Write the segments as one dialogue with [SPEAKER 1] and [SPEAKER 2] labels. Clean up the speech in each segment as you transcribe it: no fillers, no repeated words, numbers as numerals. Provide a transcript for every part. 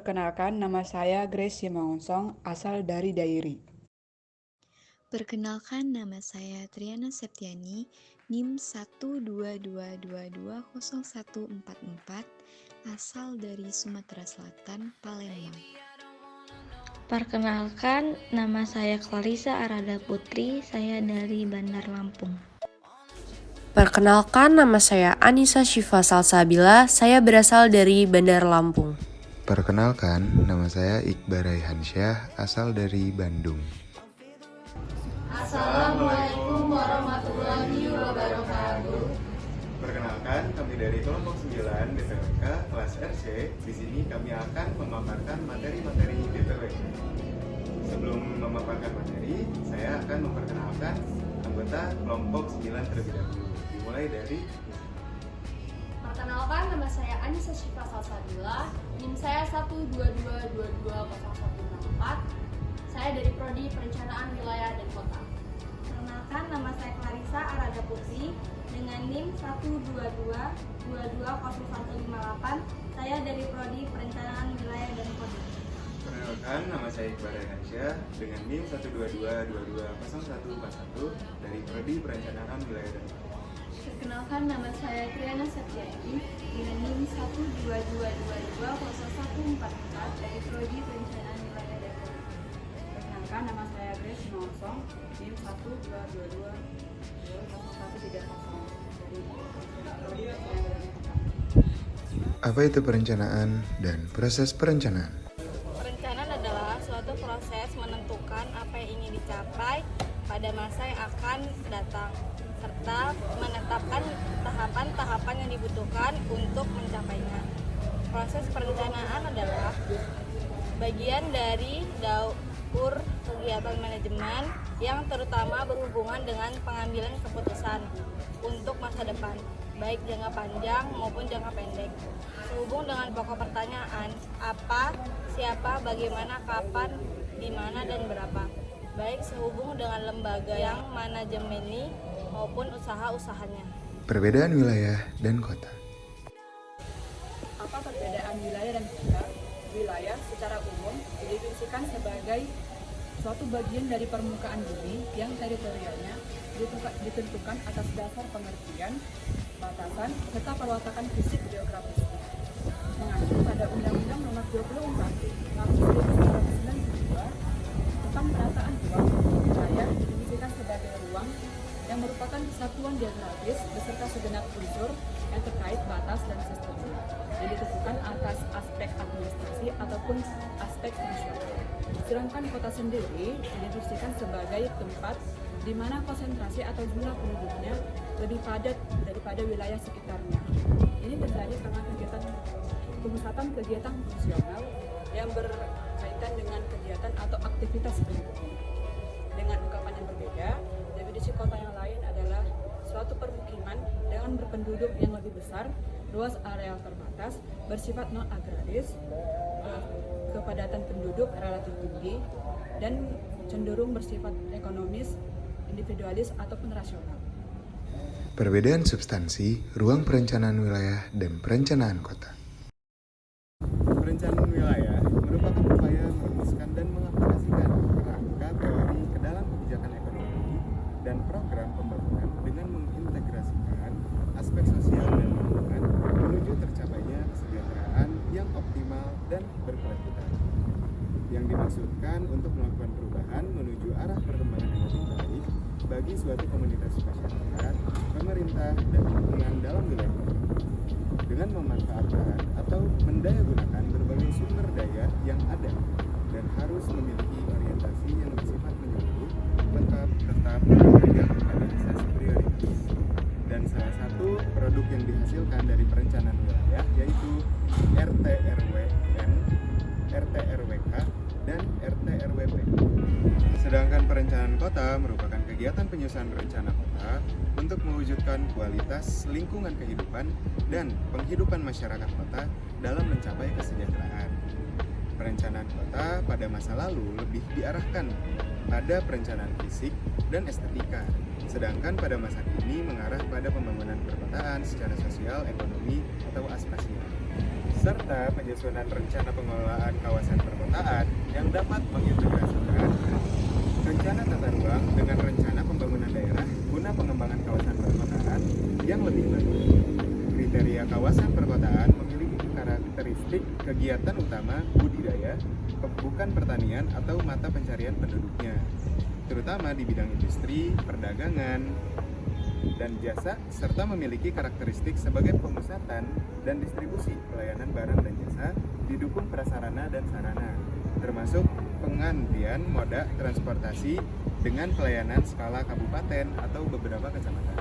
[SPEAKER 1] Perkenalkan, nama saya Grace Simangunsong, asal dari Dairi.
[SPEAKER 2] Perkenalkan, nama saya Triana Septiani, NIM 122220144, asal dari Sumatera Selatan, Palembang.
[SPEAKER 3] Perkenalkan, nama saya Clarissa Arada Putri, saya dari Bandar Lampung.
[SPEAKER 4] Perkenalkan, nama saya Anissa Syifa Salsabila, saya berasal dari Bandar Lampung.
[SPEAKER 5] Perkenalkan, nama saya Iqbal Raihansyah, asal dari Bandung.
[SPEAKER 6] Assalamualaikum warahmatullahi wabarakatuh.
[SPEAKER 7] Perkenalkan, kami dari kelompok 9 DPWK kelas RC. Di sini kami akan memaparkan materi-materi DPWK. Sebelum memaparkan materi, saya akan memperkenalkan anggota kelompok 9 terlebih dahulu. Dimulai dari
[SPEAKER 6] Perkenalkan, nama saya Anissa Syifa Salsabila, NIM saya 122220164. Saya dari Prodi Perencanaan Wilayah dan Kota.
[SPEAKER 8] Perkenalkan, nama saya Clarissa Arada Putri dengan NIM 122220158. Saya dari Prodi Perencanaan Wilayah dan Kota.
[SPEAKER 7] Perkenalkan, nama saya Iqbal Raihansyah dengan NIM 122220141 dari Prodi Perencanaan Wilayah dan Kota.
[SPEAKER 6] Perkenalkan, nama saya Triana Septiani dengan NIM 122220144 dari Prodi Perencanaan Wilayah dan Kota.
[SPEAKER 1] Perkenalkan, nama saya Grace Simangunsong, NIM 122220130 dari Prodi Perencanaan Kota.
[SPEAKER 5] Apa itu perencanaan dan proses perencanaan?
[SPEAKER 3] Perencanaan adalah suatu proses menentukan apa yang ingin dicapai pada masa yang akan datang, serta menetapkan tahapan-tahapan yang dibutuhkan untuk mencapainya. Proses perencanaan adalah bagian dari daur kegiatan manajemen yang terutama berhubungan dengan pengambilan keputusan untuk masa depan, baik jangka panjang maupun jangka pendek. Sehubung dengan pokok pertanyaan, apa, siapa, bagaimana, kapan, di mana, dan berapa. Baik sehubung dengan lembaga yang manajemeni maupun usaha-usahanya.
[SPEAKER 5] Perbedaan wilayah dan kota.
[SPEAKER 1] Apa perbedaan wilayah dan kota? Wilayah secara umum didefinisikan sebagai suatu bagian dari permukaan bumi yang teritorialnya ditentukan atas dasar pengertian, batasan, serta perwatakan fisik geografis. Mengacu pada Undang-Undang Nomor 24 Tahun 1992 tentang penataan ruang, wilayah didefinisikan sebagai ruang yang merupakan satuan geografis beserta segenap unsur yang terkait batas dan sistemnya yang ditentukan atas aspek administrasi ataupun aspek fungsional. Sedangkan kota sendiri didefinisikan sebagai tempat di mana konsentrasi atau jumlah penduduknya lebih padat daripada wilayah sekitarnya. Ini terjadi karena pemusatan kegiatan fungsional yang berkaitan dengan kegiatan atau aktivitas penduduk. Dengan ungkapan yang berbeda, definisi kota yang lain adalah suatu permukiman dengan berpenduduk yang lebih besar, luas areal terbatas, bersifat non-agraris, kepadatan penduduk relatif tinggi, dan cenderung bersifat ekonomis, individualis, ataupun rasional.
[SPEAKER 5] Perbedaan substansi, ruang perencanaan wilayah dan perencanaan kota.
[SPEAKER 7] Perencanaan wilayah merupakan upaya merumuskan dan mengaplikasikan kerangka teori ke dalam kebijakan ekonomi dan program pembangunan dengan mengintegrasikan aspek sosial dan lingkungan menuju tercapainya kesejahteraan yang optimal dan berkelanjutan. Yang dimaksudkan untuk melakukan perubahan menuju arah perkembangan yang lebih baik bagi suatu komunitas masyarakat, pemerintah, dan lingkungan dalam wilayah dengan memanfaatkan atau mendayagunakan berbagai sumber daya yang ada dan harus memiliki orientasi yang bersifat menyeluruh, lengkap, tetap, dan kaderisasi prioritas. Dan salah satu produk yang dihasilkan dari perencanaan wilayah yaitu RT-RWN, RT-RWK, dan RT-RWP. Sedangkan perencanaan kota merupakan kegiatan penyusunan rencana kota untuk mewujudkan kualitas lingkungan kehidupan dan penghidupan masyarakat kota dalam mencapai kesejahteraan. Perencanaan kota pada masa lalu lebih diarahkan pada perencanaan fisik dan estetika, sedangkan pada masa kini mengarah pada pembangunan perkotaan secara sosial, ekonomi, atau aspasial. serta penyusunan rencana pengelolaan kawasan perkotaan yang dapat mengintegrasikan rencana tata ruang dengan rencana pembangunan daerah guna pengembangan kawasan perkotaan yang lebih baik. Kriteria kawasan perkotaan memiliki karakteristik kegiatan utama budidaya, bukan pertanian atau mata pencarian penduduknya, terutama di bidang industri, perdagangan, dan jasa, serta memiliki karakteristik sebagai pemusatan dan distribusi pelayanan barang dan jasa, didukung prasarana dan sarana, termasuk pengantian moda transportasi dengan pelayanan skala kabupaten atau beberapa kecamatan.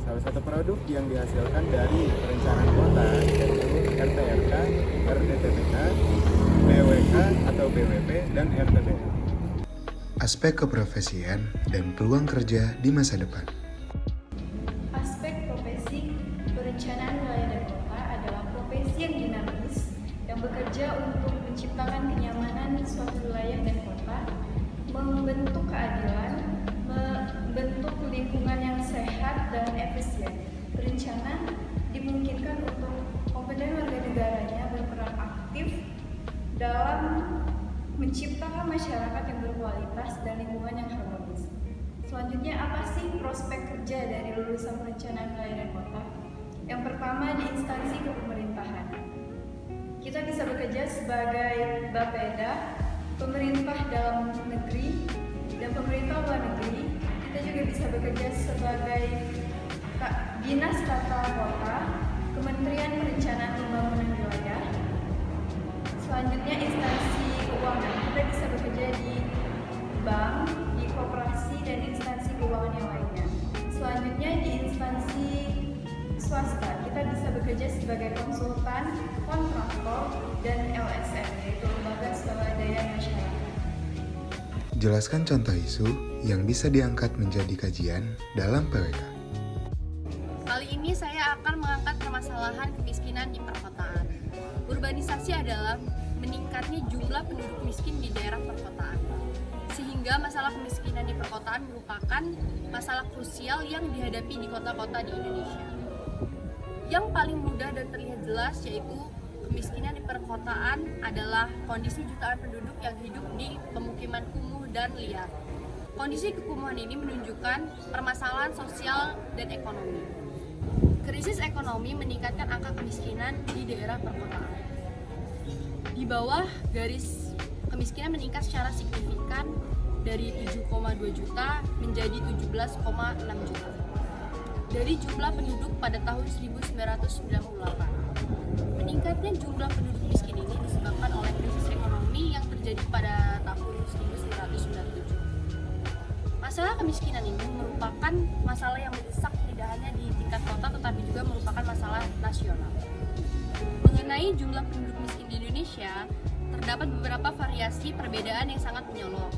[SPEAKER 7] Salah satu produk yang dihasilkan dari perencanaan kota yaitu RTRK, RDTBK, BWK atau BWP, dan RTBK.
[SPEAKER 5] Aspek keprofesian dan peluang kerja di masa depan.
[SPEAKER 6] Aspek profesi perencanaan wilayah dan kota adalah profesi yang dinamis yang bekerja untuk menciptakan kenyamanan suatu wilayah dan kota, membentuk keadilan, membentuk lingkungan yang sehat dan efisien. Berencana dimungkinkan untuk kompeten warga negaranya berperan aktif dalam menciptakan masyarakat yang berkualitas dan lingkungan yang harmonis. Selanjutnya, apa sih prospek kerja dari lulusan perencanaan wilayah dan kota? Yang pertama, di instansi kepemerintahan. Kita bisa bekerja sebagai bapeda, pemerintah dalam negeri, dan pemerintah luar negeri. Kita juga bisa bekerja sebagai dinas tata kota, Kementerian Perencanaan Pembangunan Wilayah. Selanjutnya, instansi keuangan. Kita bisa bekerja di bank, di koperasi, dan instansi keuangan yang lainnya. Selanjutnya, di instansi swasta, kita bisa bekerja sebagai konsultan, kontraktor, dan LSM, yaitu lembaga swadaya masyarakat.
[SPEAKER 5] Jelaskan contoh isu yang bisa diangkat menjadi kajian dalam PWK.
[SPEAKER 9] Kali ini saya akan mengangkat permasalahan kemiskinan di perkotaan. Urbanisasi adalah meningkatnya jumlah penduduk miskin di daerah perkotaan. Sehingga masalah kemiskinan di perkotaan merupakan masalah krusial yang dihadapi di kota-kota di Indonesia. Yang paling mudah dan terlihat jelas yaitu kemiskinan di perkotaan adalah kondisi jutaan penduduk yang hidup di pemukiman kumuh dan liar. Kondisi kekumuhan ini menunjukkan permasalahan sosial dan ekonomi. Krisis ekonomi meningkatkan angka kemiskinan di daerah perkotaan. Di bawah garis kemiskinan meningkat secara signifikan dari 7,2 juta menjadi 17,6 juta. Dari jumlah penduduk pada tahun 1998. Meningkatnya jumlah penduduk miskin ini disebabkan oleh krisis ekonomi yang terjadi pada tahun 1997. Masalah kemiskinan ini merupakan masalah yang mendesak tidak hanya di tingkat kota tetapi juga merupakan masalah nasional. Mengenai jumlah penduduk miskin di Indonesia, terdapat beberapa variasi perbedaan yang sangat menyolok.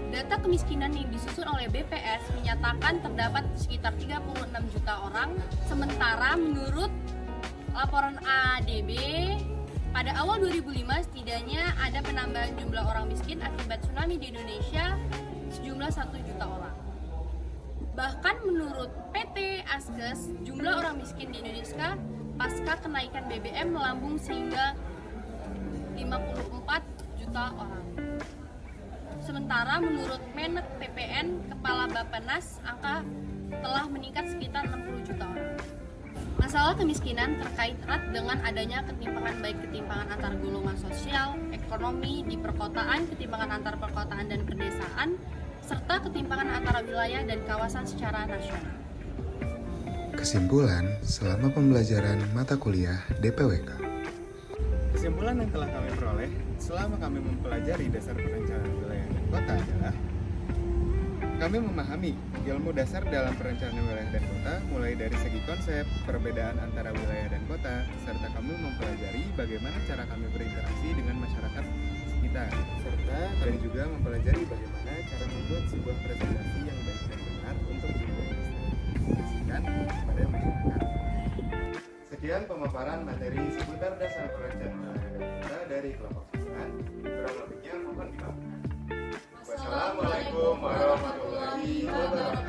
[SPEAKER 9] Data kemiskinan yang disusun oleh BPS menyatakan terdapat sekitar 36 juta orang, sementara menurut laporan ADB, pada awal 2005 setidaknya ada penambahan jumlah orang miskin akibat tsunami di Indonesia sejumlah 1 juta orang. Bahkan menurut PT Asges, jumlah orang miskin di Indonesia pasca kenaikan BBM melambung sehingga 54 juta orang. Sementara menurut Menek PPN, Kepala Bappenas, angka telah meningkat sekitar 60 juta orang. Masalah kemiskinan terkait erat dengan adanya ketimpangan baik ketimpangan antar golongan sosial, ekonomi di perkotaan, ketimpangan antar perkotaan dan pedesaan, serta ketimpangan antara wilayah dan kawasan secara nasional.
[SPEAKER 5] Kesimpulan selama pembelajaran mata kuliah DPWK.
[SPEAKER 7] Kesimpulan yang telah kami peroleh selama kami mempelajari dasar perencanaan wilayah dan kota adalah kami memahami ilmu dasar dalam perencanaan wilayah dan kota mulai dari segi konsep, perbedaan antara wilayah dan kota, serta kami mempelajari bagaimana cara kami berinteraksi dengan masyarakat sekitar, serta kami juga mempelajari bagaimana cara membuat sebuah presentasi yang baik dan benar untuk dipublikasikan kepada masyarakat. Sekian pemaparan materi seputar dasar perencanaan wilayah dan kota dari kelompok 9. Kurang lebihnya mohon dimaafkan. Wassalamualaikum warahmatullahi wabarakatuh.